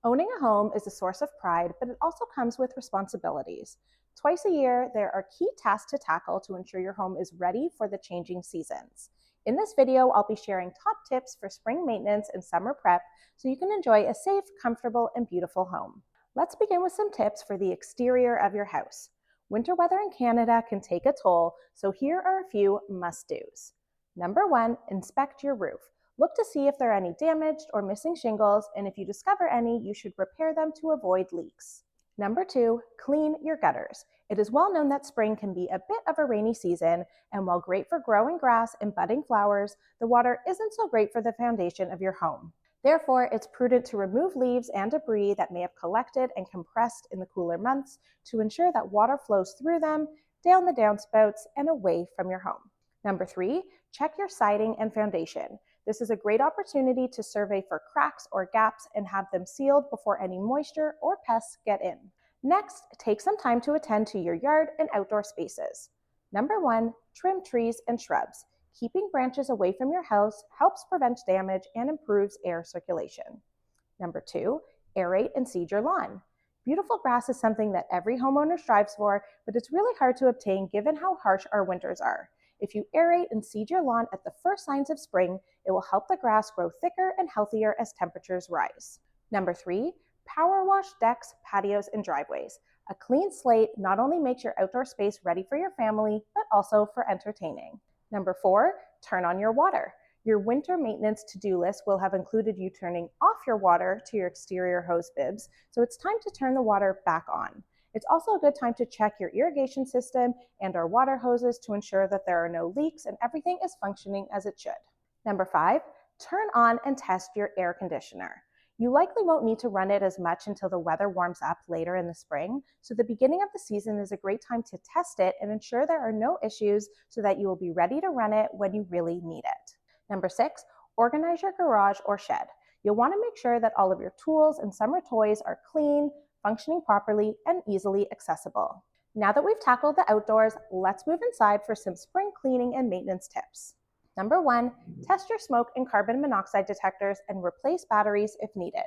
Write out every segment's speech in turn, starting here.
Owning a home is a source of pride, but it also comes with responsibilities. Twice a year, there are key tasks to tackle to ensure your home is ready for the changing seasons. In this video, I'll be sharing top tips for spring maintenance and summer prep so you can enjoy a safe, comfortable, and beautiful home. Let's begin with some tips for the exterior of your house. Winter weather in Canada can take a toll, so here are a few must-dos. Number 1, inspect your roof. Look to see if there are any damaged or missing shingles, and if you discover any, you should repair them to avoid leaks. Number 2, clean your gutters. It is well known that spring can be a bit of a rainy season, and while great for growing grass and budding flowers, the water isn't so great for the foundation of your home. Therefore, it's prudent to remove leaves and debris that may have collected and compressed in the cooler months to ensure that water flows through them, down the downspouts, and away from your home. Number 3, check your siding and foundation. This is a great opportunity to survey for cracks or gaps and have them sealed before any moisture or pests get in. Next, take some time to attend to your yard and outdoor spaces. Number 1, trim trees and shrubs. Keeping branches away from your house helps prevent damage and improves air circulation. Number 2, aerate and seed your lawn. Beautiful grass is something that every homeowner strives for, but it's really hard to obtain given how harsh our winters are. If you aerate and seed your lawn at the first signs of spring, it will help the grass grow thicker and healthier as temperatures rise. Number 3, power wash decks, patios, and driveways. A clean slate not only makes your outdoor space ready for your family, but also for entertaining. Number 4, turn on your water. Your winter maintenance to-do list will have included you turning off your water to your exterior hose bibs, so it's time to turn the water back on. It's also a good time to check your irrigation system and our water hoses to ensure that there are no leaks and everything is functioning as it should. Number 5, turn on and test your air conditioner. You likely won't need to run it as much until the weather warms up later in the spring, so the beginning of the season is a great time to test it and ensure there are no issues so that you will be ready to run it when you really need it. Number 6, organize your garage or shed. You'll want to make sure that all of your tools and summer toys are clean, functioning properly, and easily accessible. Now that we've tackled the outdoors, let's move inside for some spring cleaning and maintenance tips. Number 1, test your smoke and carbon monoxide detectors and replace batteries if needed.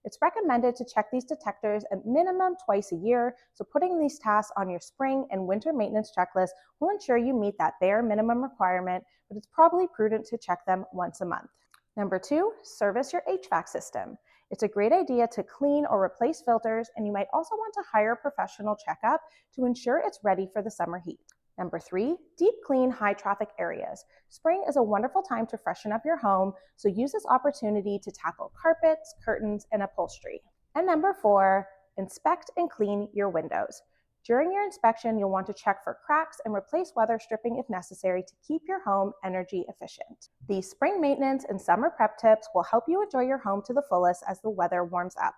It's recommended to check these detectors at minimum twice a year, so putting these tasks on your spring and winter maintenance checklist will ensure you meet that bare minimum requirement, but it's probably prudent to check them once a month. Number 2, service your HVAC system. It's a great idea to clean or replace filters, and you might also want to hire a professional checkup to ensure it's ready for the summer heat. Number 3, deep clean high traffic areas. Spring is a wonderful time to freshen up your home, so use this opportunity to tackle carpets, curtains, and upholstery. And number 4, inspect and clean your windows. During your inspection, you'll want to check for cracks and replace weather stripping if necessary to keep your home energy efficient. These spring maintenance and summer prep tips will help you enjoy your home to the fullest as the weather warms up.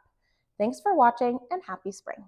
Thanks for watching and happy spring.